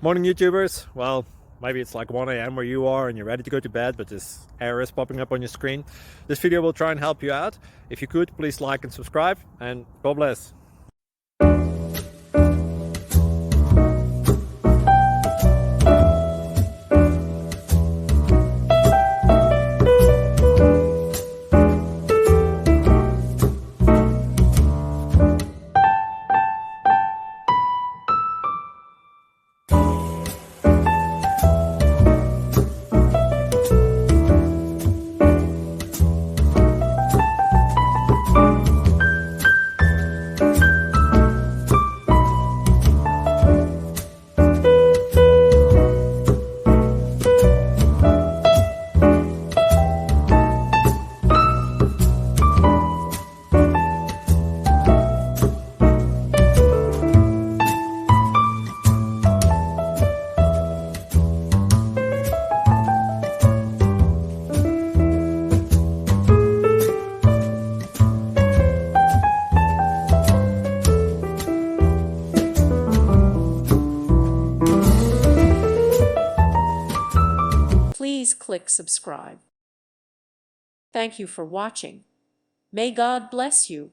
Morning YouTubers. Well, maybe it's like 1 a.m. where you are and you're ready to go to bed, but this error is popping up on your screen. This video will try and help you out. If you could, please like and subscribe, and God bless. Please click subscribe. Thank you for watching. May God bless you.